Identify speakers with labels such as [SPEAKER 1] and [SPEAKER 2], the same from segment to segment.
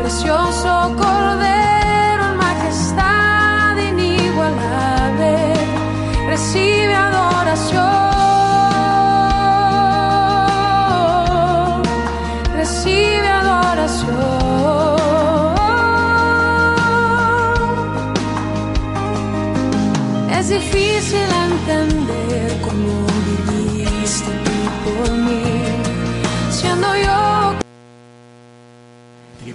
[SPEAKER 1] precioso Cordero en majestad inigualable, recibe adoración, recibe adoración. Es difícil entender cómo viviste tú por mí, siendo yo.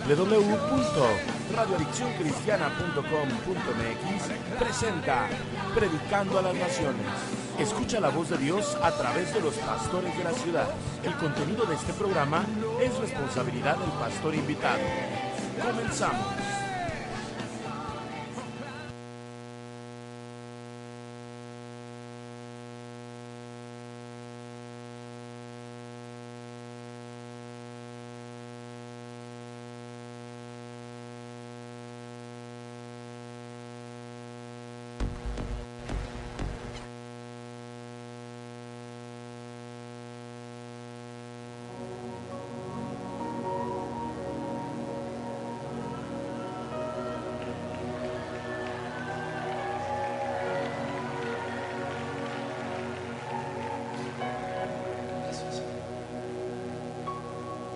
[SPEAKER 2] www.radioadiccioncristiana.com.mx presenta Predicando a las Naciones. Escucha la voz de Dios a través de los pastores de la ciudad. El contenido de este programa es responsabilidad del pastor invitado. Comenzamos.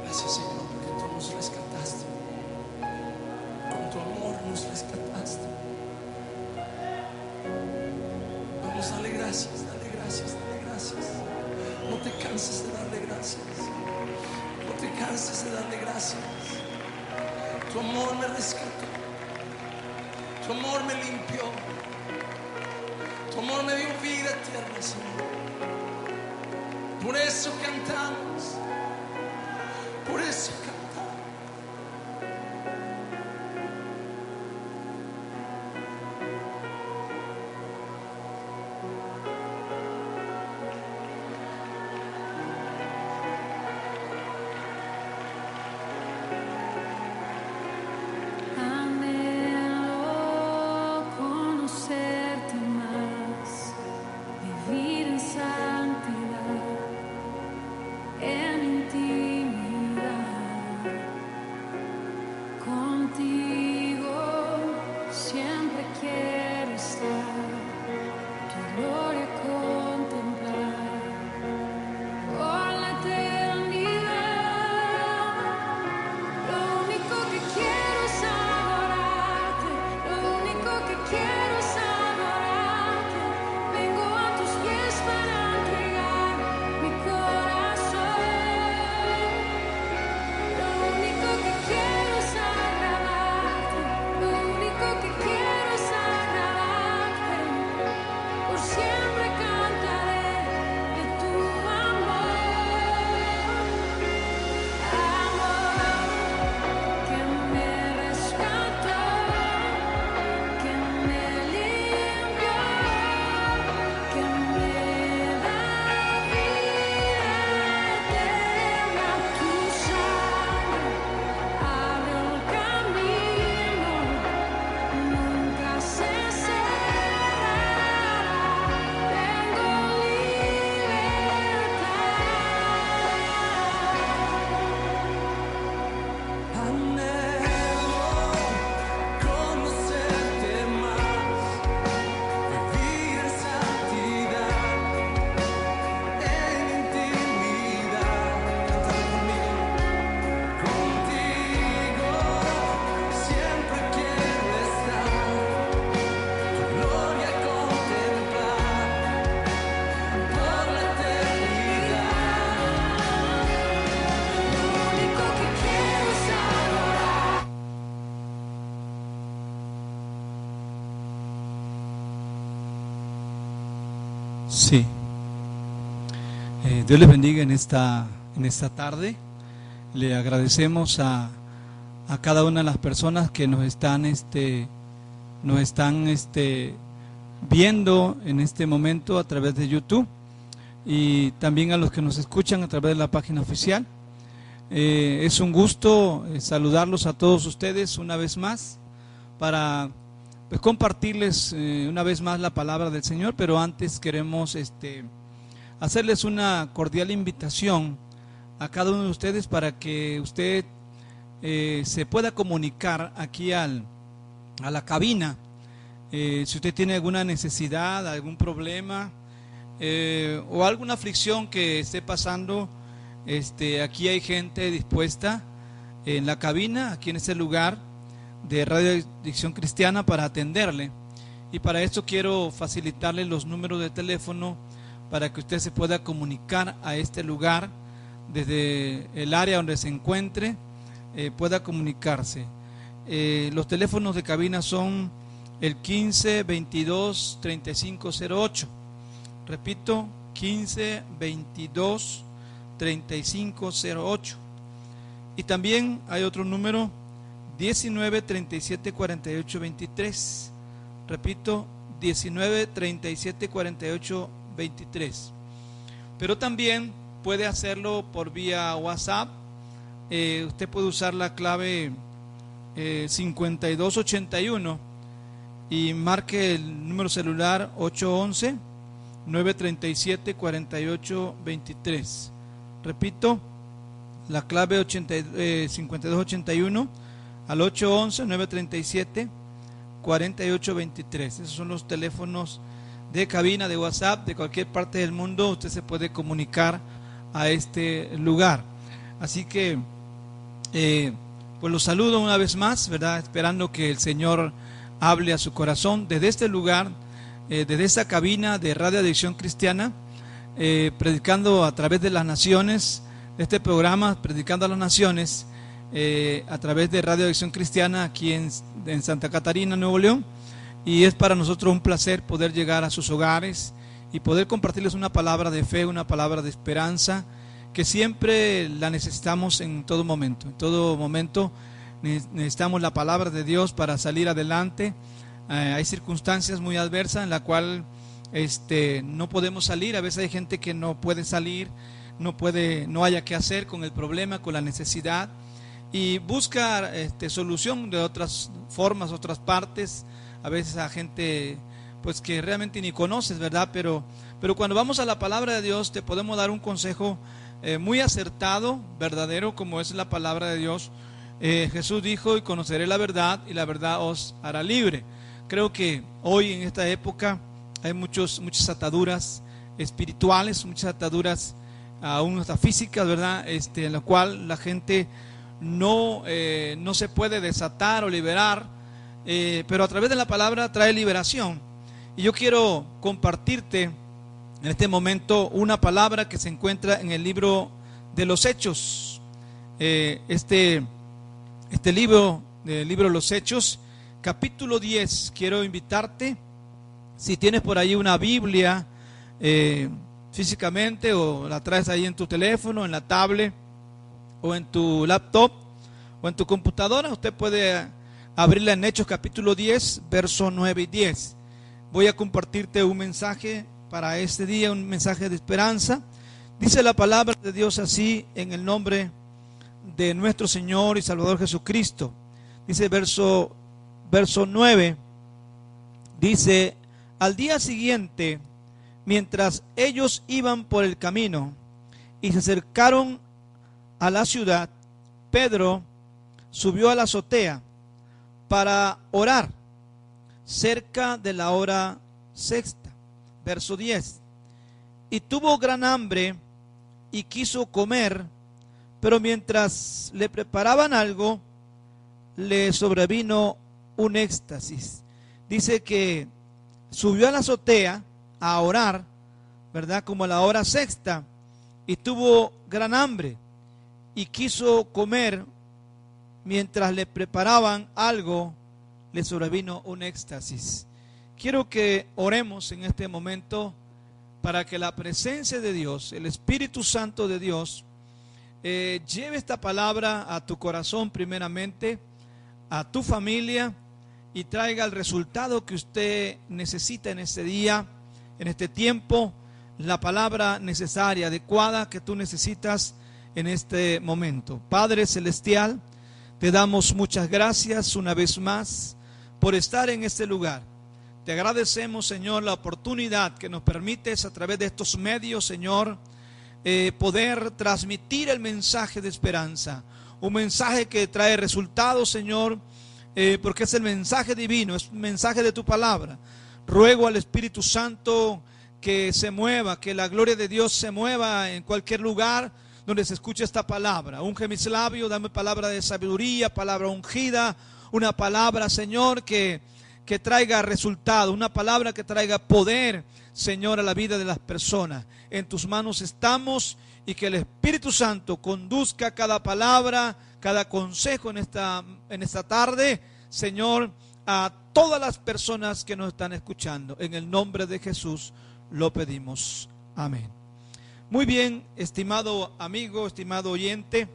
[SPEAKER 3] Gracias, Señor, porque tú nos rescataste. Con tu amor nos rescataste. Vamos, dale gracias, dale gracias, dale gracias. No te canses de darle gracias. No te canses de darle gracias. Tu amor me rescató. Tu amor me limpió. Tu amor me dio vida eterna, Señor. Por eso cantamos. Por eso cantamos.
[SPEAKER 1] Anhelo conocerte más, vivir en santidad, en intimidad. Contigo siempre quiero estar, tu gloria contemplar por la eternidad. Lo único que quiero es adorarte, lo único que quiero es adorarte. Vengo a tus pies para entregar mi corazón. Lo único que quiero es agradarte, lo único que quiero es agradarte. Por siempre cantaré de tu amor, que me rescató, que me limpió, que me da vida eterna. Tu sangre abre un camino, nunca se cerrará. Tengo libertad.
[SPEAKER 3] Anhelo conocerte más, vivir en santidad, en intimidad. Cántalo conmigo. Contigo siempre quiero estar, tu gloria contemplar por la eternidad.
[SPEAKER 1] Lo único que quiero es adorar.
[SPEAKER 4] Sí. Dios les bendiga en esta tarde. Le agradecemos a cada una de las personas que nos están viendo en este momento a través de YouTube, y también a los que nos escuchan a través de la página oficial. Es un gusto saludarlos a todos ustedes una vez más para compartirles una vez más la palabra del Señor, pero antes queremos hacerles una cordial invitación a cada uno de ustedes para que usted se pueda comunicar aquí a la cabina. Si usted tiene alguna necesidad, algún problema o alguna aflicción que esté pasando, aquí hay gente dispuesta en la cabina, aquí en este lugar de Radio Adicción Cristiana, para atenderle. Y para esto quiero facilitarle los números de teléfono para que usted se pueda comunicar a este lugar desde el área donde se encuentre, pueda comunicarse. Los teléfonos de cabina son el 15 22 3508. Repito, 15 22 3508. Y también hay otro número, 19 37 48 23. Repito, 19 37 48 23. Pero también puede hacerlo por vía WhatsApp. Usted puede usar la clave 5281 y marque el número celular 811 937 48 23. Repito, la clave 5281 al 811 937 48 23. Esos son los teléfonos de cabina de WhatsApp de cualquier parte del mundo. Usted se puede comunicar a este lugar. Así que pues los saludo una vez más, ¿verdad? Esperando que el Señor hable a su corazón desde este lugar, desde esta cabina de Radio Adicción Cristiana, predicando a través de las naciones, este programa Predicando a las Naciones, a través de Radio Adicción Cristiana aquí en Santa Catarina, Nuevo León. Y es para nosotros un placer poder llegar a sus hogares y poder compartirles una palabra de fe, una palabra de esperanza, que siempre la necesitamos en todo momento. En todo momento necesitamos la palabra de Dios para salir adelante. Hay circunstancias muy adversas en la cual no podemos salir. A veces hay gente que no puede salir, no haya qué hacer con el problema, con la necesidad, y busca solución de otras formas, otras partes. A veces a gente pues que realmente ni conoces, ¿verdad? Pero cuando vamos a la palabra de Dios te podemos dar un consejo muy acertado, verdadero, como es la palabra de Dios. Jesús dijo: y conoceré la verdad, y la verdad os hará libre. Creo que hoy en esta época hay muchas ataduras espirituales, muchas ataduras aún hasta físicas, ¿verdad? En la cual la gente no se puede desatar o liberar, pero a través de la palabra trae liberación. Y yo quiero compartirte en este momento una palabra que se encuentra en el libro de los Hechos. Este libro, el libro de los Hechos, capítulo 10. Quiero invitarte, si tienes por ahí una Biblia físicamente, o la traes ahí en tu teléfono, en la tablet, o en tu laptop, o en tu computadora, usted puede abrirla en Hechos capítulo 10, versos 9 y 10. Voy a compartirte un mensaje para este día, un mensaje de esperanza. Dice la palabra de Dios así, en el nombre de nuestro Señor y Salvador Jesucristo. Dice verso 9, dice: al día siguiente, mientras ellos iban por el camino y se acercaron a la ciudad, Pedro subió a la azotea para orar cerca de la hora sexta. Verso 10. Y tuvo gran hambre y quiso comer, pero mientras le preparaban algo, le sobrevino un éxtasis. Dice que subió a la azotea a orar, ¿verdad? Como a la hora sexta, y tuvo gran hambre y quiso comer. Mientras le preparaban algo, le sobrevino un éxtasis. Quiero que oremos en este momento para que la presencia de Dios, el Espíritu Santo de Dios, lleve esta palabra a tu corazón primeramente, a tu familia, y traiga el resultado que usted necesita en este día, en este tiempo, la palabra necesaria, adecuada que tú necesitas en este momento. Padre Celestial, te damos muchas gracias una vez más por estar en este lugar. Te agradecemos, Señor, la oportunidad que nos permites a través de estos medios, Señor, poder transmitir el mensaje de esperanza. un mensaje que trae resultados, Señor, porque es el mensaje divino, es un mensaje de tu palabra. Ruego al Espíritu Santo que se mueva, que la gloria de Dios se mueva en cualquier lugar donde se escuche esta palabra. Unge mis labios, dame palabra de sabiduría, palabra ungida, una palabra, Señor, que traiga resultado, una palabra que traiga poder, Señor, a la vida de las personas. En tus manos estamos, y que el Espíritu Santo conduzca cada palabra, cada consejo en esta tarde, Señor, a todas las personas que nos están escuchando. En el nombre de Jesús lo pedimos. Amén. Muy bien, estimado amigo, estimado oyente,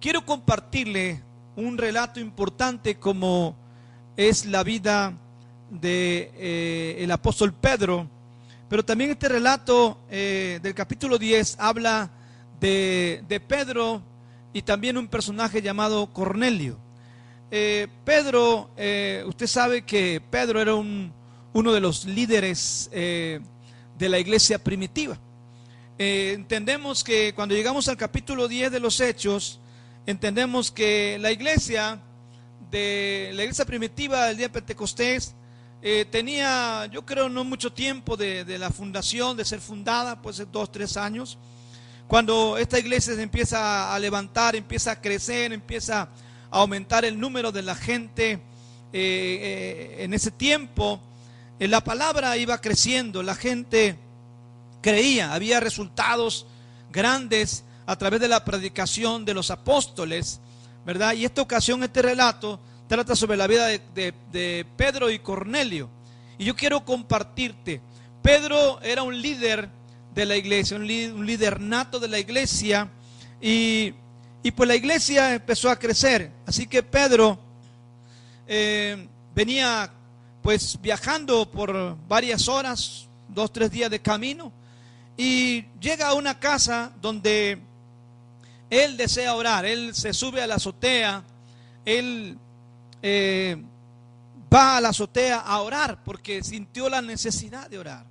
[SPEAKER 4] quiero compartirle un relato importante como es la vida de el apóstol Pedro, pero también este relato del capítulo 10 habla de Pedro y también un personaje llamado Cornelio. Pedro, usted sabe que Pedro era uno de los líderes de la iglesia primitiva. Entendemos que cuando llegamos al capítulo 10 de los Hechos, entendemos que la iglesia primitiva del día de Pentecostés tenía, yo creo, no mucho tiempo de la fundación, de ser fundada, pues 2 o 3 años. Cuando esta iglesia se empieza a levantar, empieza a crecer, empieza a aumentar el número de la gente, en ese tiempo la palabra iba creciendo, la gente creía, había resultados grandes a través de la predicación de los apóstoles, ¿verdad? Y esta ocasión, este relato trata sobre la vida de Pedro y Cornelio. Y yo quiero compartirte, Pedro era un líder de la iglesia, un líder nato de la iglesia, y pues la iglesia empezó a crecer. Así que Pedro venía pues viajando por varias horas, 2 o 3 días de camino, y llega a una casa donde él desea orar. Él se sube a la azotea, él va a la azotea a orar porque sintió la necesidad de orar.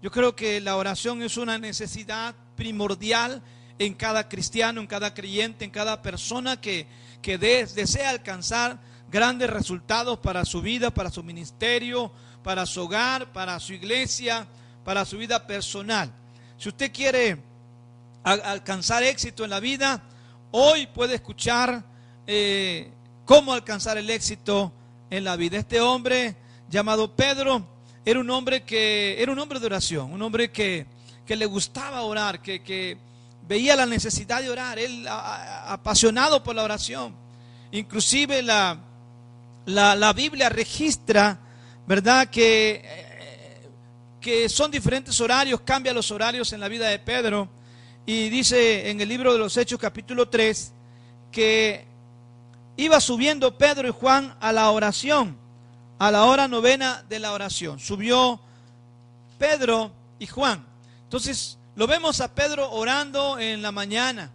[SPEAKER 4] Yo creo que la oración es una necesidad primordial en cada cristiano, en cada creyente, en cada persona que desea alcanzar grandes resultados para su vida, para su ministerio, para su hogar, para su iglesia, para su vida personal. Si usted quiere alcanzar éxito en la vida, hoy puede escuchar cómo alcanzar el éxito en la vida. Este hombre llamado Pedro era un hombre de oración, un hombre que le gustaba orar, que veía la necesidad de orar, él apasionado por la oración. Inclusive la Biblia registra, ¿verdad?, que son diferentes horarios, cambia los horarios en la vida de Pedro, y dice en el libro de los Hechos capítulo 3 que iba subiendo Pedro y Juan a la oración, a la hora novena de la oración. Subió Pedro y Juan. Entonces lo vemos a Pedro orando en la mañana,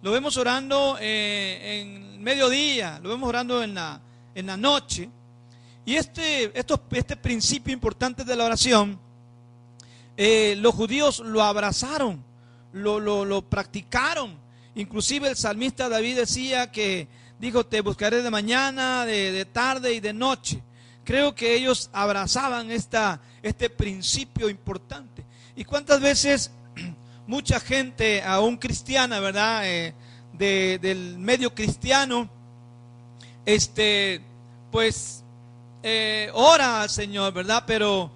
[SPEAKER 4] lo vemos orando en mediodía, lo vemos orando en la noche. Y este principio importante de la oración, los judíos lo abrazaron, lo practicaron. Inclusive el salmista David decía que dijo: te buscaré de mañana, de tarde y de noche. Creo que ellos abrazaban este principio importante. ¿Y cuántas veces mucha gente, aún cristiana, ¿verdad?, del medio cristiano, pues ora al Señor, ¿verdad?, pero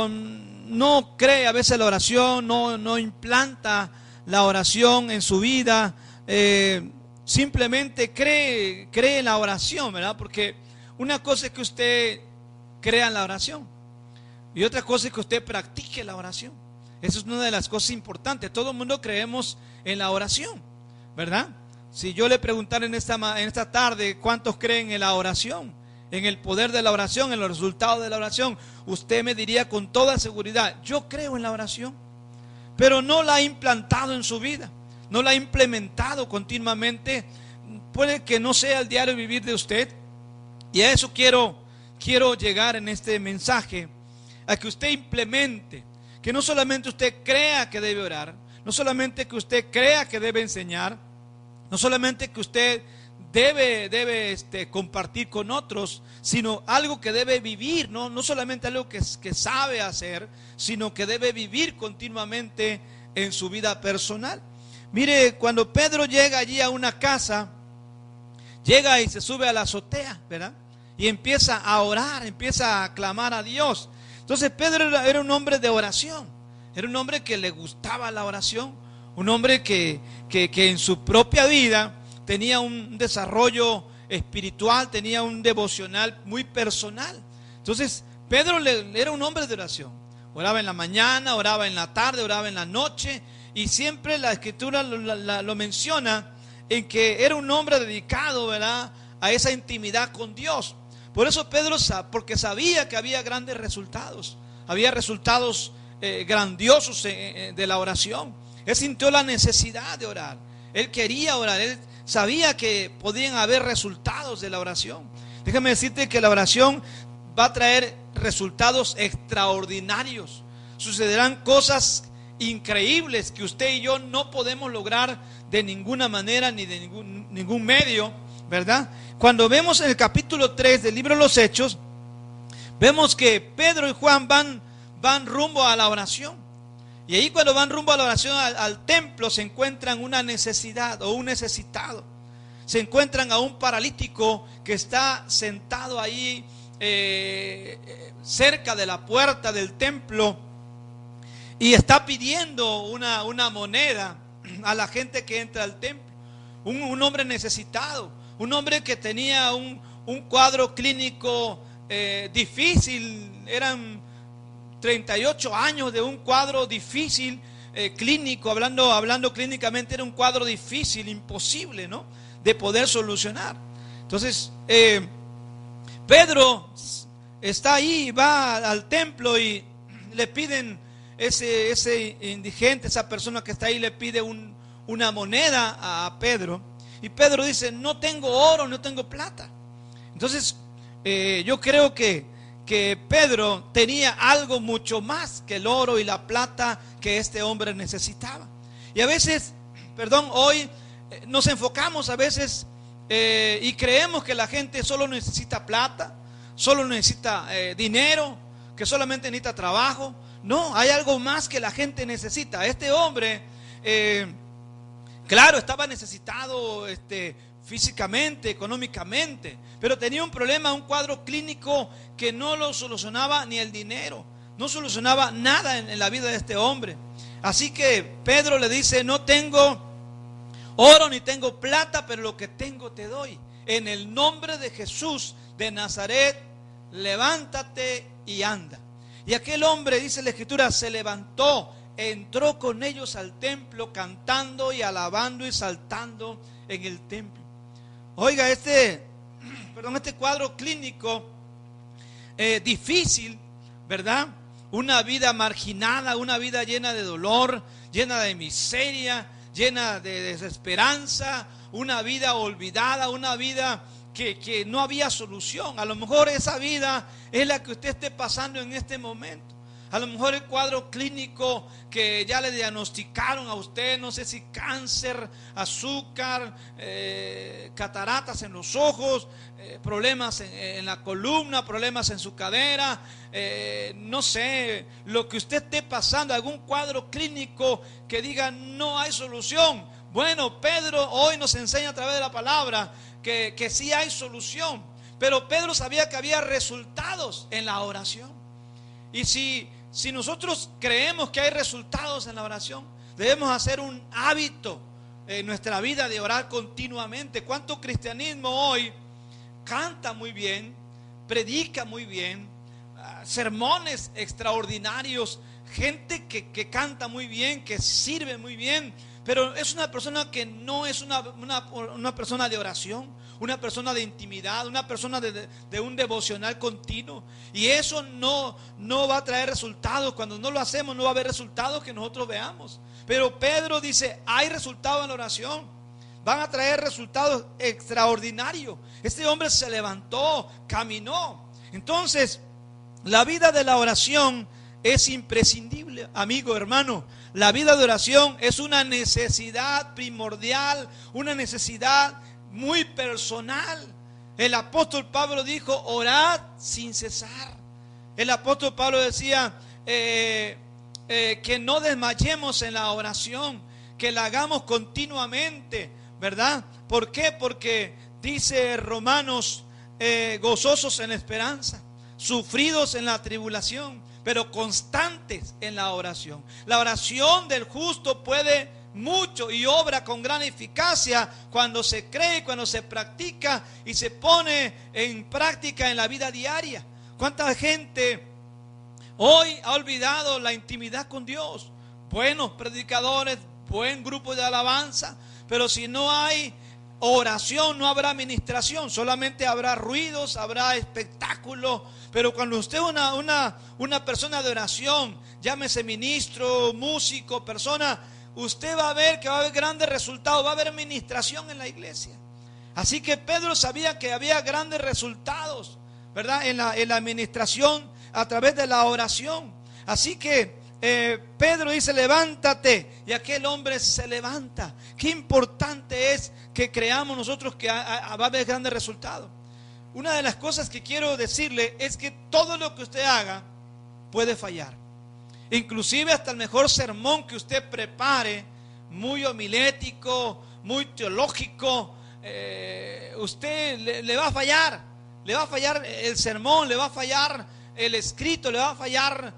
[SPEAKER 4] no cree a veces la oración, no implanta la oración en su vida, simplemente cree en la oración, ¿verdad? Porque una cosa es que usted crea en la oración y otra cosa es que usted practique la oración. Esa es una de las cosas importantes. Todo el mundo creemos en la oración, ¿verdad? Si yo le preguntara en esta tarde cuántos creen en la oración, en el poder de la oración, en los resultados de la oración, usted me diría con toda seguridad: yo creo en la oración, pero no la ha implantado en su vida, no la ha implementado continuamente. Puede que no sea el diario vivir de usted, y a eso quiero llegar en este mensaje, a que usted implemente, que no solamente usted crea que debe orar, no solamente que usted crea que debe enseñar, No solamente que usted debe compartir con otros, sino algo que debe vivir, no solamente algo que sabe hacer, sino que debe vivir continuamente en su vida personal. Mire, cuando Pedro llega allí a una casa, llega y se sube a la azotea, ¿verdad? Y empieza a orar, empieza a clamar a Dios. Entonces Pedro era un hombre de oración, era un hombre que le gustaba la oración, un hombre que en su propia vida tenía un desarrollo espiritual, tenía un devocional muy personal. Entonces Pedro era un hombre de oración. Oraba en la mañana, oraba en la tarde, oraba en la noche, y siempre la Escritura lo menciona en que era un hombre dedicado, ¿verdad?, a esa intimidad con Dios. Por eso Pedro, porque sabía que había grandes resultados, había resultados grandiosos de la oración. Él sintió la necesidad de orar, él quería orar, él sabía que podían haber resultados de la oración. Déjame decirte que la oración va a traer resultados extraordinarios. Sucederán cosas increíbles que usted y yo no podemos lograr de ninguna manera ni de ningún medio, ¿verdad? Cuando vemos en el capítulo 3 del libro de los Hechos, vemos que Pedro y Juan van rumbo a la oración. Y ahí cuando van rumbo a la oración al templo, se encuentran una necesidad o un necesitado. Se encuentran a un paralítico que está sentado ahí cerca de la puerta del templo y está pidiendo una moneda a la gente que entra al templo. Un hombre necesitado, un hombre que tenía un cuadro clínico difícil. Eran 38 años de un cuadro difícil clínico, hablando clínicamente, era un cuadro difícil, imposible, ¿no?, de poder solucionar. Entonces Pedro está ahí, va al templo y le piden, ese indigente, esa persona que está ahí, le pide una moneda a Pedro, y Pedro dice: no tengo oro, no tengo plata. Entonces yo creo que Pedro tenía algo mucho más que el oro y la plata que este hombre necesitaba. Y a veces, hoy nos enfocamos a veces y creemos que la gente solo necesita plata, solo necesita dinero, que solamente necesita trabajo. No, hay algo más que la gente necesita. Este hombre, claro, estaba necesitado físicamente, económicamente, pero tenía un problema, un cuadro clínico que no lo solucionaba ni el dinero, no solucionaba nada en la vida de este hombre. Así que Pedro le dice: no tengo oro ni tengo plata, pero lo que tengo te doy. En el nombre de Jesús de Nazaret, levántate y anda. Y aquel hombre, dice la Escritura, se levantó, entró con ellos al templo, cantando y alabando y saltando en el templo. Oiga, este cuadro clínico difícil, ¿verdad? Una vida marginada, una vida llena de dolor, llena de miseria, llena de desesperanza, una vida olvidada, una vida que no había solución. A lo mejor esa vida es la que usted esté pasando en este momento. A lo mejor el cuadro clínico que ya le diagnosticaron a usted, no sé si cáncer, azúcar, cataratas en los ojos, problemas en la columna, problemas en su cadera, no sé, lo que usted esté pasando, algún cuadro clínico que diga no hay solución. Bueno, Pedro hoy nos enseña a través de la palabra que sí hay solución, pero Pedro sabía que había resultados en la oración. Y si nosotros creemos que hay resultados en la oración, debemos hacer un hábito en nuestra vida de orar continuamente. ¿Cuánto cristianismo hoy canta muy bien, predica muy bien, sermones extraordinarios, gente que canta muy bien, que sirve muy bien, pero es una persona que no es una persona de oración, una persona de intimidad, una persona de un devocional continuo? Y eso no va a traer resultados. Cuando no lo hacemos, no va a haber resultados que nosotros veamos. Pero Pedro dice: hay resultados en la oración, van a traer resultados extraordinarios. Este hombre se levantó, caminó. Entonces, la vida de la oración es imprescindible, amigo, hermano. La vida de oración es una necesidad primordial, una necesidad muy personal. El apóstol Pablo dijo: orad sin cesar. El apóstol Pablo decía que no desmayemos en la oración, que la hagamos continuamente, ¿verdad? ¿Por qué? Porque dice Romanos, gozosos en la esperanza, sufridos en la tribulación, pero constantes en la oración. La oración del justo puede mucho y obra con gran eficacia cuando se cree, cuando se practica y se pone en práctica en la vida diaria. ¿Cuánta gente hoy ha olvidado la intimidad con Dios? Buenos predicadores, buen grupo de alabanza, pero si no hay oración no habrá administración, solamente habrá ruidos, habrá espectáculos. Pero cuando usted es una persona de oración, llámese ministro, músico, persona, usted va a ver que va a haber grandes resultados, va a haber administración en la iglesia. Así que Pedro sabía que había grandes resultados, ¿verdad? En la administración a través de la oración. Así que Pedro dice: levántate, y aquel hombre se levanta. Qué importante es que creamos nosotros que va a haber grandes resultados. Una de las cosas que quiero decirle es que todo lo que usted haga puede fallar. Inclusive hasta el mejor sermón que usted prepare, muy homilético, muy teológico, usted le va a fallar. Le va a fallar el sermón, le va a fallar el escrito, le va a fallar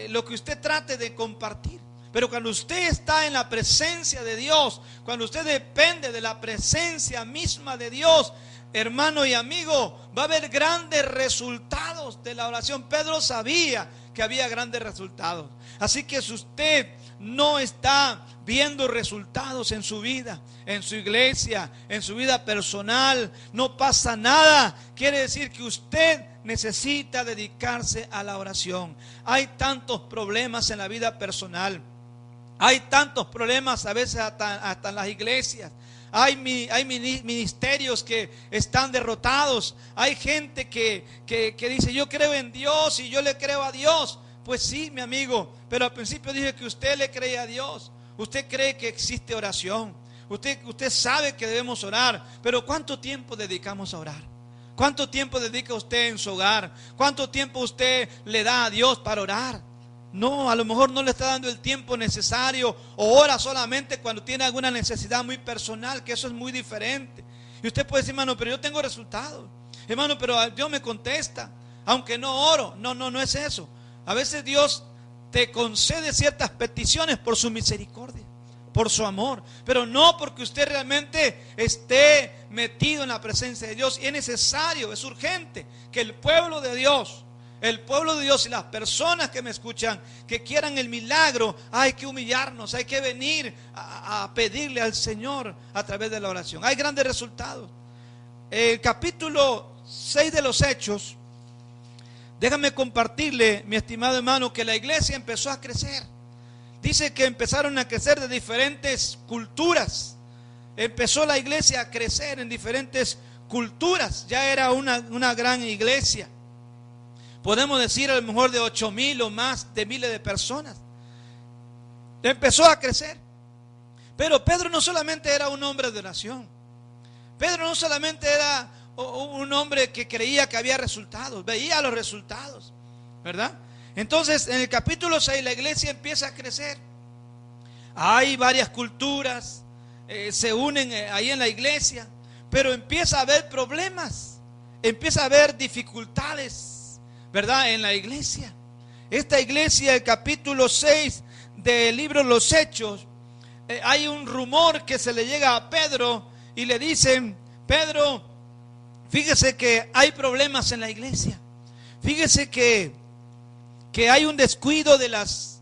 [SPEAKER 4] lo que usted trate de compartir. Pero cuando usted está en la presencia de Dios, cuando usted depende de la presencia misma de Dios, hermano y amigo, va a haber grandes resultados de la oración. Pedro sabía que había grandes resultados. Así que si usted no está viendo resultados en su vida, en su iglesia, en su vida personal, no pasa nada. Quiere decir que usted necesita dedicarse a la oración. Hay tantos problemas en la vida personal. Hay tantos problemas a veces hasta en las iglesias. Hay ministerios que están derrotados. Hay gente que dice: yo creo en Dios y yo le creo a Dios. Pues sí, mi amigo, pero al principio dije que usted le cree a Dios. Usted cree que existe oración. Usted sabe que debemos orar. Pero ¿cuánto tiempo dedicamos a orar? ¿Cuánto tiempo dedica usted en su hogar? ¿Cuánto tiempo usted le da a Dios para orar? No, a lo mejor no le está dando el tiempo necesario, o ora solamente cuando tiene alguna necesidad muy personal, que eso es muy diferente. Y usted puede decir: hermano, pero yo tengo resultados. Hermano, pero Dios me contesta, aunque no oro. No es eso. A veces Dios te concede ciertas peticiones por su misericordia, por su amor, pero no porque usted realmente esté metido en la presencia de Dios. Y es necesario, es urgente que el pueblo de Dios y las personas que me escuchan, que quieran el milagro, hay que humillarnos, hay que venir a pedirle al Señor a través de la oración. Hay grandes resultados. El capítulo 6 de los Hechos, déjame compartirle, mi estimado hermano, que la iglesia empezó a crecer. Dice que empezaron a crecer de diferentes culturas. Empezó la iglesia a crecer en diferentes culturas. Ya era una gran iglesia. Podemos decir a lo mejor de 8,000 o más de miles de personas. Empezó a crecer. Pero Pedro no solamente era un hombre de oración. Pedro no solamente era un hombre que creía que había resultados, veía los resultados, ¿verdad? Entonces en el capítulo 6 la iglesia empieza a crecer. Hay varias culturas, se unen ahí en la iglesia, pero empieza a haber problemas, empieza a haber dificultades, ¿verdad? En la iglesia. Esta iglesia, el capítulo 6 del libro Los Hechos, hay un rumor que se le llega a Pedro y le dicen: Pedro, fíjese que hay problemas en la iglesia. Fíjese que hay un descuido de las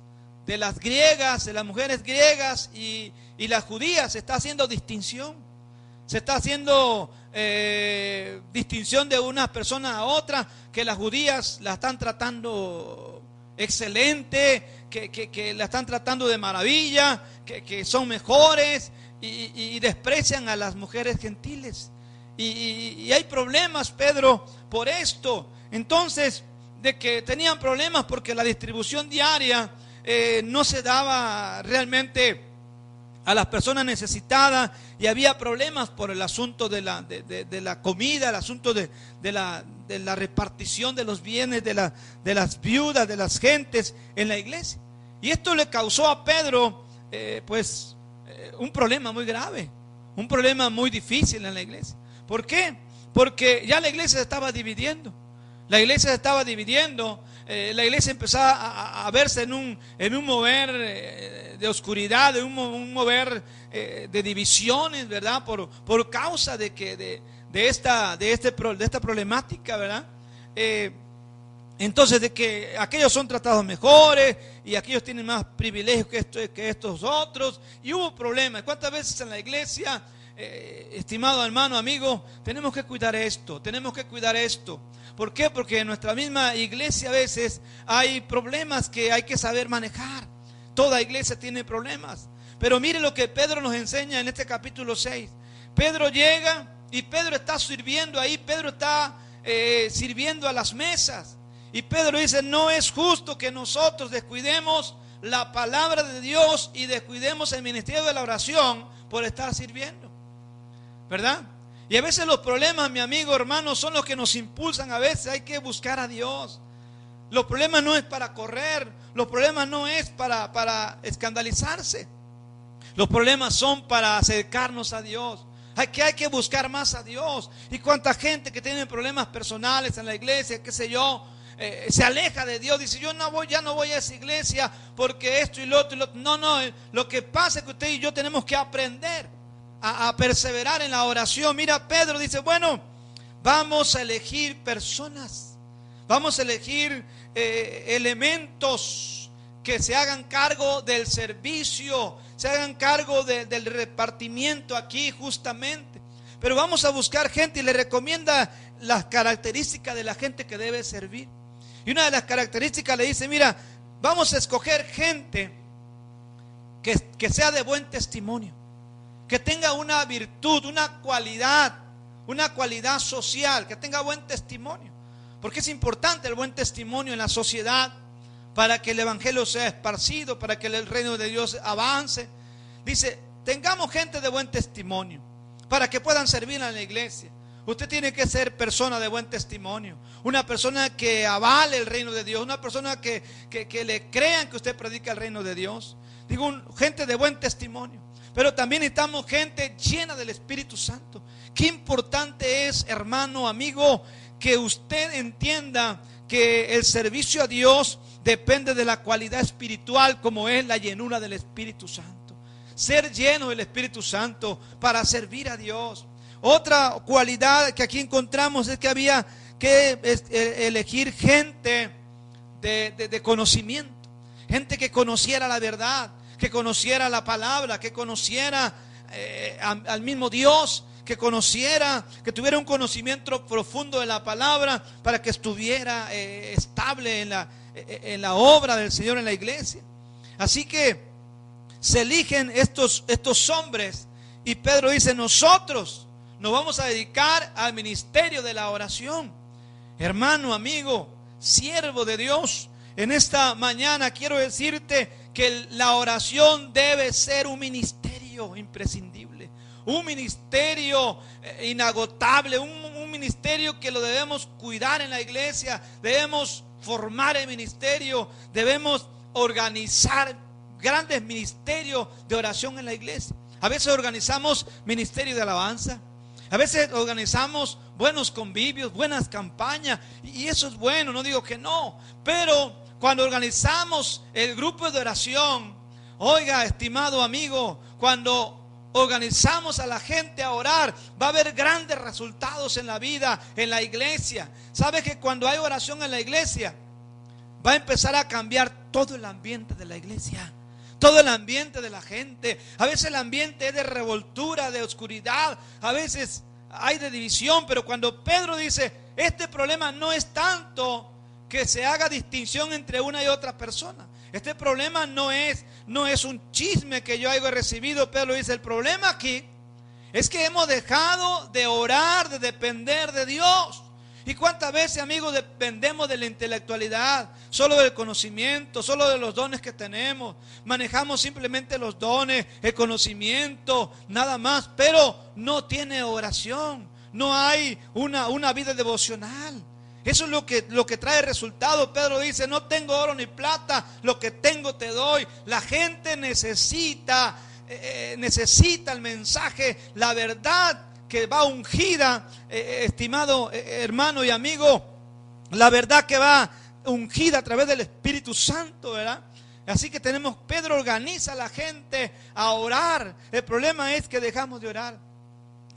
[SPEAKER 4] griegas, de las mujeres griegas y las judías. Se está haciendo distinción. Se está haciendo distinción de una persona a otra, que las judías la están tratando excelente, que la están tratando de maravilla, que son mejores y desprecian a las mujeres gentiles. Y hay problemas, Pedro, por esto. Entonces de que tenían problemas porque la distribución diaria no se daba realmente a las personas necesitadas, y había problemas por el asunto de la comida, el asunto de la repartición de los bienes de las viudas, de las gentes en la iglesia. Y esto le causó a Pedro un problema muy grave, un problema muy difícil en la iglesia. ¿Por qué? Porque ya la iglesia se estaba dividiendo. La iglesia se estaba dividiendo, la iglesia empezaba a verse en un mover de oscuridad, de un mover de divisiones, ¿verdad? Por causa de esta problemática, ¿verdad? Entonces, de que aquellos son tratados mejores y aquellos tienen más privilegios que estos otros, y hubo problemas. ¿Cuántas veces en la iglesia, estimado hermano, amigo, tenemos que cuidar esto, tenemos que cuidar esto? ¿Por qué? Porque en nuestra misma iglesia a veces hay problemas que hay que saber manejar. Toda iglesia tiene problemas. Pero mire lo que Pedro nos enseña en este capítulo 6. Pedro llega y Pedro está sirviendo ahí, Pedro está sirviendo a las mesas. Y Pedro dice: no es justo que nosotros descuidemos la palabra de Dios y descuidemos el ministerio de la oración por estar sirviendo, ¿verdad? Y a veces los problemas, mi amigo, hermano, son los que nos impulsan. A veces hay que buscar a Dios. Los problemas no es para correr, los problemas no es para escandalizarse. Los problemas son para acercarnos a Dios. Hay que buscar más a Dios. Y cuánta gente que tiene problemas personales en la iglesia, qué sé yo, se aleja de Dios, dice: yo ya no voy a esa iglesia porque esto y lo otro. No, lo que pasa es que usted y yo tenemos que aprender a perseverar en la oración. Mira, Pedro dice: bueno, vamos a elegir personas, vamos a elegir elementos que se hagan cargo del servicio, se hagan cargo del repartimiento aquí justamente. Pero vamos a buscar gente, y le recomienda las características de la gente que debe servir. Y una de las características le dice: mira, vamos a escoger gente que sea de buen testimonio, que tenga una virtud, una cualidad social, que tenga buen testimonio. Porque es importante el buen testimonio en la sociedad para que el evangelio sea esparcido, para que el reino de Dios avance. Dice: tengamos gente de buen testimonio para que puedan servir a la iglesia. Usted tiene que ser persona de buen testimonio, una persona que avale el reino de Dios, una persona que le crean que usted predica el reino de Dios. Digo, gente de buen testimonio. Pero también necesitamos gente llena del Espíritu Santo. Qué importante es, hermano, amigo, que usted entienda que el servicio a Dios depende de la cualidad espiritual, como es la llenura del Espíritu Santo. Ser lleno del Espíritu Santo para servir a Dios. Otra cualidad que aquí encontramos es que había que elegir gente de conocimiento, gente que conociera la verdad, que conociera la palabra, que conociera al mismo Dios, que tuviera un conocimiento profundo de la palabra, para que estuviera estable en la obra del Señor en la iglesia. Así que se eligen estos hombres, y Pedro dice: nosotros nos vamos a dedicar al ministerio de la oración. Hermano, amigo, siervo de Dios, en esta mañana quiero decirte que la oración debe ser un ministerio imprescindible, un ministerio inagotable, un ministerio que lo debemos cuidar en la iglesia. Debemos formar el ministerio, debemos organizar grandes ministerios de oración en la iglesia. A veces organizamos ministerio de alabanza, a veces organizamos buenos convivios, buenas campañas, y eso es bueno, no digo que no. Pero cuando organizamos el grupo de oración, oiga, estimado amigo, cuando organizamos a la gente a orar, va a haber grandes resultados en la vida, en la iglesia. ¿Sabe que cuando hay oración en la iglesia, va a empezar a cambiar todo el ambiente de la iglesia? Todo el ambiente de la gente. A veces el ambiente es de revoltura, de oscuridad, a veces hay de división. Pero cuando Pedro dice: este problema no es tanto que se haga distinción entre una y otra persona, este problema no es un chisme que yo haya recibido. Pedro dice: el problema aquí es que hemos dejado de orar, de depender de Dios. ¿Y cuántas veces, amigos, dependemos de la intelectualidad, solo del conocimiento, solo de los dones que tenemos? Manejamos simplemente los dones, el conocimiento, nada más, pero no tiene oración, no hay una vida devocional. Eso es lo que trae resultado. Pedro dice, no tengo oro ni plata, lo que tengo te doy. La gente necesita el mensaje, la verdad que va ungida, estimado hermano y amigo, la verdad que va ungida a través del Espíritu Santo, ¿verdad? Así que Pedro organiza a la gente a orar. El problema es que dejamos de orar.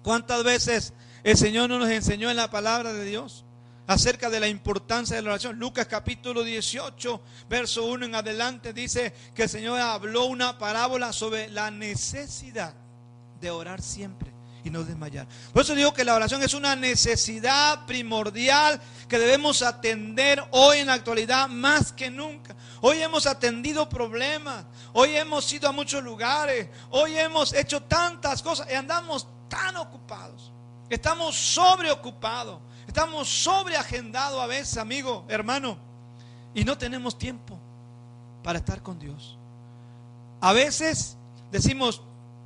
[SPEAKER 4] ¿Cuántas veces el Señor no nos enseñó en la palabra de Dios acerca de la importancia de la oración? Lucas capítulo 18, verso 1 en adelante, dice que el Señor habló una parábola sobre la necesidad de orar siempre y no desmayar. Por eso digo que la oración es una necesidad primordial que debemos atender hoy en la actualidad más que nunca. Hoy hemos atendido problemas, hoy hemos ido a muchos lugares, hoy hemos hecho tantas cosas y andamos tan ocupados. Estamos sobreocupados, estamos sobreagendados a veces, amigo, hermano, y no tenemos tiempo para estar con Dios. A veces decimos,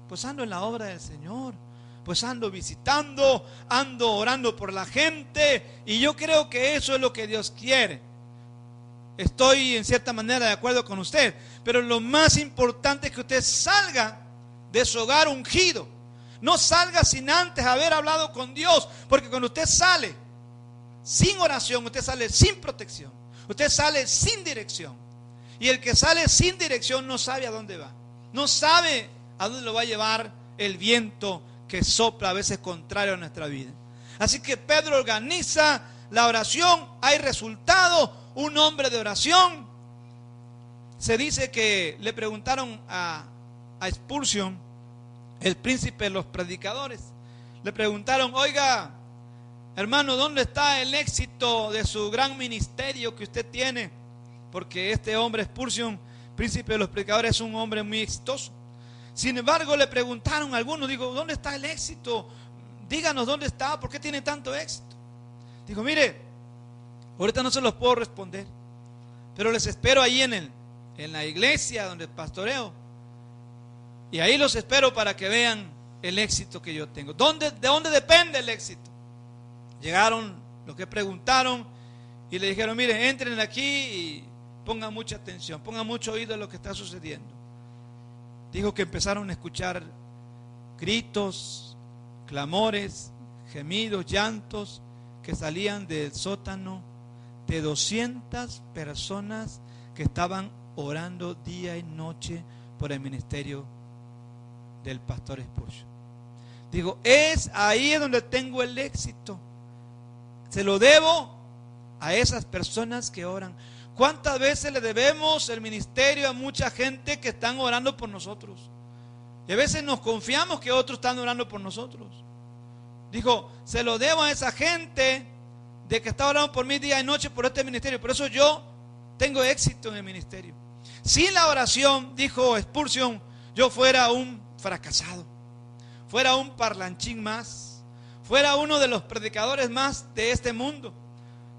[SPEAKER 4] pues ando en la obra del Señor, pues ando visitando, ando orando por la gente, y yo creo que eso es lo que Dios quiere. Estoy en cierta manera de acuerdo con usted, pero lo más importante es que usted salga de su hogar ungido. No salga sin antes haber hablado con Dios, porque cuando usted sale sin oración, usted sale sin protección, usted sale sin dirección. Y el que sale sin dirección no sabe a dónde va, no sabe a dónde lo va a llevar el viento que sopla a veces contrario a nuestra vida. Así que Pedro organiza la oración, hay resultado, un hombre de oración. Se dice que le preguntaron a Spurgeon, el príncipe de los predicadores, le preguntaron, oiga, hermano, ¿dónde está el éxito de su gran ministerio que usted tiene? Porque este hombre Spurgeon, príncipe de los predicadores, es un hombre muy exitoso. Sin embargo, le preguntaron a algunos, digo, ¿dónde está el éxito? Díganos dónde está, ¿por qué tiene tanto éxito? Digo, mire, ahorita no se los puedo responder, pero les espero ahí en la iglesia donde pastoreo, y ahí los espero para que vean el éxito que yo tengo. ¿De dónde depende el éxito? Llegaron los que preguntaron y le dijeron, mire, entren aquí y pongan mucha atención, pongan mucho oído a lo que está sucediendo. Dijo que empezaron a escuchar gritos, clamores, gemidos, llantos que salían del sótano de 200 personas que estaban orando día y noche por el ministerio del pastor Spurgeon. Digo, es ahí donde tengo el éxito. Se lo debo a esas personas que oran. ¿Cuántas veces le debemos el ministerio a mucha gente que están orando por nosotros? Y a veces nos confiamos que otros están orando por nosotros. Dijo, se lo debo a esa gente de que está orando por mí día y noche por este ministerio. Por eso yo tengo éxito en el ministerio. Sin la oración, dijo Spurgeon, yo fuera un fracasado, fuera un parlanchín más, fuera uno de los predicadores más de este mundo.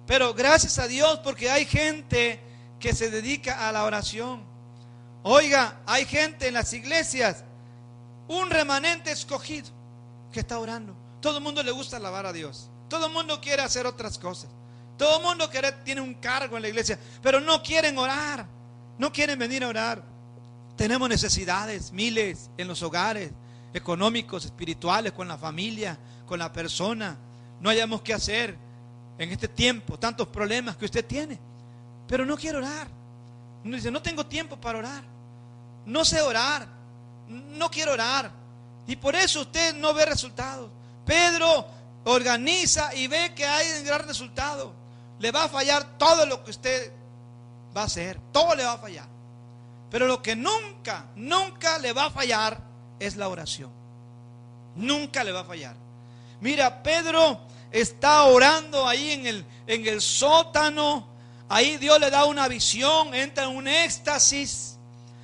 [SPEAKER 4] Pero gracias a Dios, porque hay gente que se dedica a la oración. Oiga, hay gente en las iglesias, un remanente escogido que está orando. Todo el mundo le gusta alabar a Dios, todo el mundo quiere hacer otras cosas, todo el mundo tiene un cargo en la iglesia, pero no quieren orar, no quieren venir a orar. Tenemos necesidades, miles en los hogares, económicos, espirituales, con la familia, con la persona. No hayamos qué hacer en este tiempo, tantos problemas que usted tiene, pero no quiere orar. Uno dice, no tengo tiempo para orar, no sé orar, no quiero orar, y por eso usted no ve resultados. Pedro organiza y ve que hay un gran resultado. Le va a fallar todo lo que usted va a hacer, todo le va a fallar, pero lo que nunca le va a fallar es la oración. Nunca le va a fallar. Mira, Pedro está orando ahí en el sótano. Ahí Dios le da una visión, entra en un éxtasis.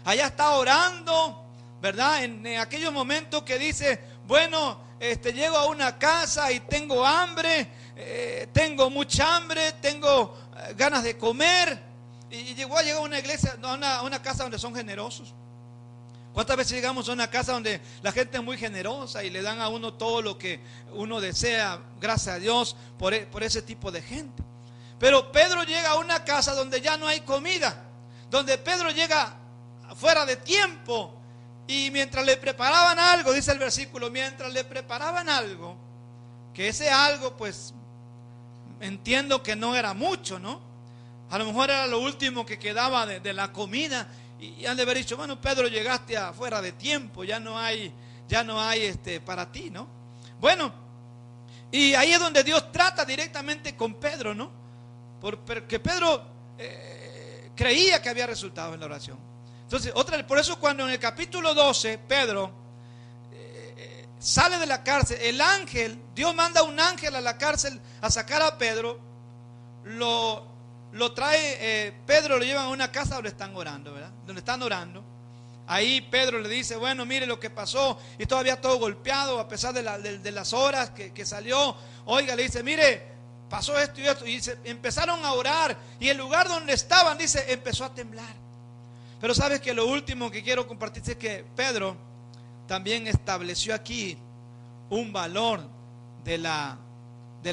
[SPEAKER 4] Allá está orando, ¿verdad? En aquellos momentos que dice, bueno, llego a una casa y tengo hambre, tengo mucha hambre, tengo ganas de comer. Y llegó a llegar a una iglesia, a una casa donde son generosos. ¿Cuántas veces llegamos a una casa donde la gente es muy generosa y le dan a uno todo lo que uno desea? Gracias a Dios por ese tipo de gente. Pero Pedro llega a una casa donde ya no hay comida, donde Pedro llega fuera de tiempo, y mientras le preparaban algo, dice el versículo, mientras le preparaban algo, que ese algo pues entiendo que no era mucho, ¿no? A lo mejor era lo último que quedaba de la comida. Y han de haber dicho, bueno, Pedro, llegaste afuera de tiempo, ya no hay para ti, ¿no? Bueno, y ahí es donde Dios trata directamente con Pedro, ¿no? Porque Pedro creía que había resultado en la oración. Entonces, por eso cuando en el capítulo 12, Pedro sale de la cárcel, Dios manda un ángel a la cárcel a sacar a Pedro, lo trae, Pedro lo llevan a una casa donde están orando, ¿verdad? Donde están orando. Ahí Pedro le dice, bueno, mire lo que pasó, y todavía todo golpeado a pesar de las horas que salió. Oiga, le dice, mire, pasó esto y esto. Y empezaron a orar, y el lugar donde estaban, dice, empezó a temblar. Pero sabes que lo último que quiero compartir es que Pedro también estableció aquí un valor de la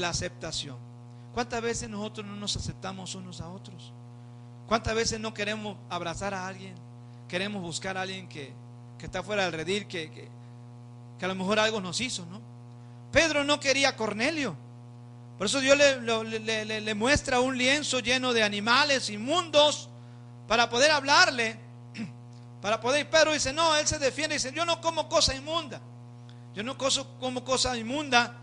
[SPEAKER 4] aceptación. ¿Cuántas veces nosotros no nos aceptamos unos a otros? ¿Cuántas veces no queremos abrazar a alguien? Queremos buscar a alguien que está fuera del redil, que a lo mejor algo nos hizo, ¿no? Pedro no quería a Cornelio. Por eso Dios le muestra un lienzo lleno de animales inmundos para poder hablarle. Pedro dice, no, él se defiende y dice, yo no como cosa inmunda. Yo no como cosa inmunda.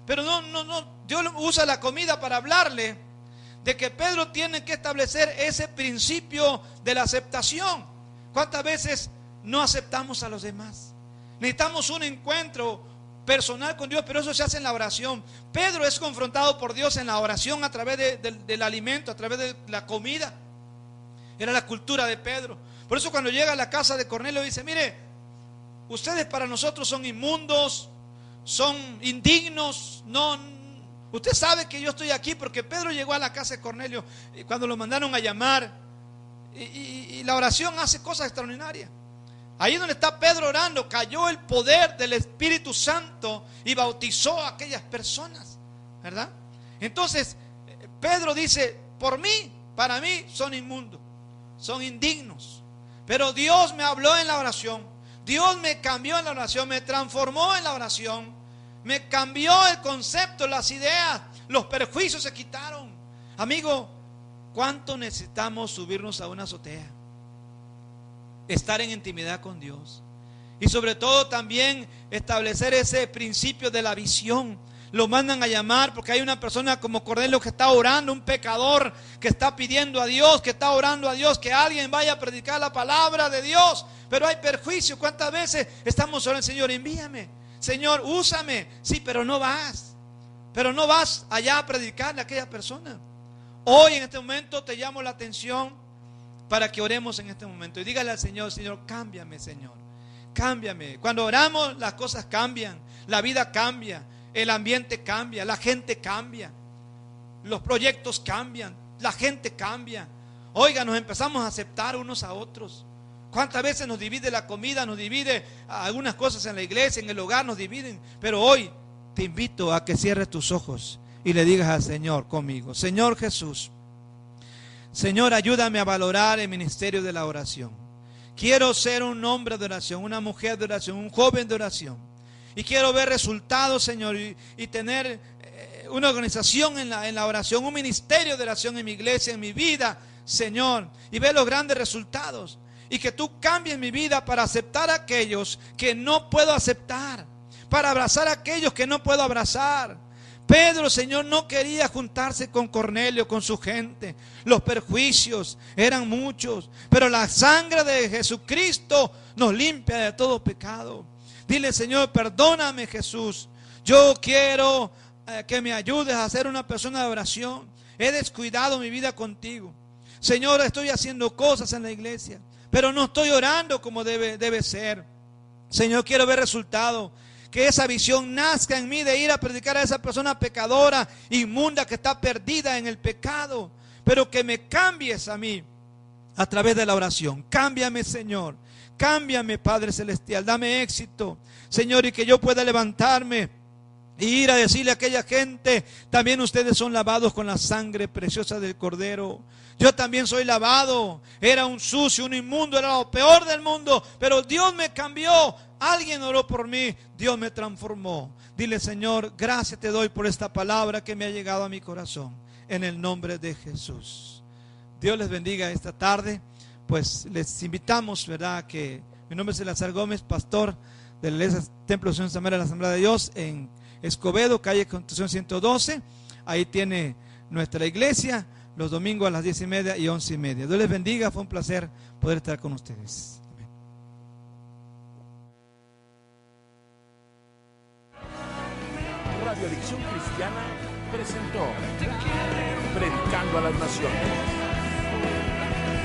[SPEAKER 4] Pero no, Dios usa la comida para hablarle de que Pedro tiene que establecer ese principio de la aceptación. ¿Cuántas veces no aceptamos a los demás? Necesitamos un encuentro personal con Dios, pero eso se hace en la oración. Pedro es confrontado por Dios en la oración a través del alimento, a través de la comida. Era la cultura de Pedro. Por eso cuando llega a la casa de Cornelio dice, mire, ustedes para nosotros son inmundos, son indignos, no. Usted sabe que yo estoy aquí porque Pedro llegó a la casa de Cornelio cuando lo mandaron a llamar, y la oración hace cosas extraordinarias. Ahí donde está Pedro orando, cayó el poder del Espíritu Santo y bautizó a aquellas personas, ¿verdad? Entonces Pedro dice, para mí son inmundos, son indignos, pero Dios me habló en la oración. Dios me cambió en la oración, me transformó en la oración, me cambió el concepto, las ideas, los perjuicios se quitaron. Amigo, ¿cuánto necesitamos subirnos a una azotea? Estar en intimidad con Dios. Y sobre todo también establecer ese principio de la visión. Lo mandan a llamar porque hay una persona como Cornelio que está orando, un pecador que está pidiendo a Dios, que está orando a Dios, que alguien vaya a predicar la palabra de Dios. Pero hay perjuicio. ¿Cuántas veces estamos orando, Señor, envíame, Señor, úsame? Sí, pero no vas allá a predicarle a aquella persona. Hoy en este momento te llamo la atención para que oremos en este momento y dígale al Señor, Señor, cámbiame, Señor, cámbiame. Cuando oramos las cosas cambian, la vida cambia, el ambiente cambia, la gente cambia, los proyectos cambian, la gente cambia. Oiga, nos empezamos a aceptar unos a otros. ¿Cuántas veces nos divide la comida, nos divide algunas cosas en la iglesia, en el hogar nos dividen? Pero hoy te invito a que cierres tus ojos y le digas al Señor conmigo, Señor Jesús, Señor, ayúdame a valorar el ministerio de la oración. Quiero ser un hombre de oración, una mujer de oración, un joven de oración. Y quiero ver resultados, Señor, y tener una organización en la oración, un ministerio de oración en mi iglesia, en mi vida, Señor. Y ver los grandes resultados. Y que tú cambies mi vida para aceptar a aquellos que no puedo aceptar. Para abrazar a aquellos que no puedo abrazar. Pedro, Señor, no quería juntarse con Cornelio, con su gente. Los perjuicios eran muchos, pero la sangre de Jesucristo nos limpia de todo pecado. Dile, Señor, perdóname, Jesús. Yo quiero que me ayudes a ser una persona de oración. He descuidado mi vida contigo. Señor, estoy haciendo cosas en la iglesia, pero no estoy orando como debe ser. Señor, quiero ver resultados. que esa visión nazca en mí de ir a predicar a esa persona pecadora, inmunda, que está perdida en el pecado. Pero que me cambies a mí a través de la oración. Cámbiame, Señor. Cámbiame, Padre Celestial. Dame éxito, Señor, y que yo pueda levantarme y ir a decirle a aquella gente: también ustedes son lavados con la sangre preciosa del Cordero. Yo también soy lavado. Era un sucio, un inmundo, era lo peor del mundo, pero Dios me cambió. Alguien oró por mí, Dios me transformó. Dile: Señor, gracias te doy por esta palabra que me ha llegado a mi corazón, en el nombre de Jesús. Dios les bendiga esta tarde. Pues les invitamos, ¿verdad? Que mi nombre es Eleazar Gómez, pastor de la iglesia Templo de Sion Samaria de la Asamblea de Dios en Escobedo, calle Constitución 112. Ahí tiene nuestra iglesia, los domingos a las 10:30 y 11:30. Dios les bendiga, fue un placer poder estar con ustedes. Amén.
[SPEAKER 2] Radio Adicción Cristiana presentó Predicando a las Naciones.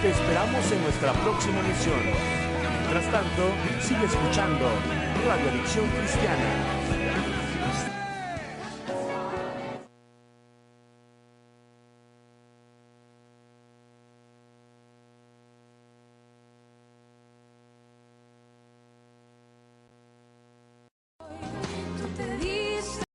[SPEAKER 2] Te esperamos en nuestra próxima emisión. Mientras tanto, sigue escuchando Radio Adicción Cristiana.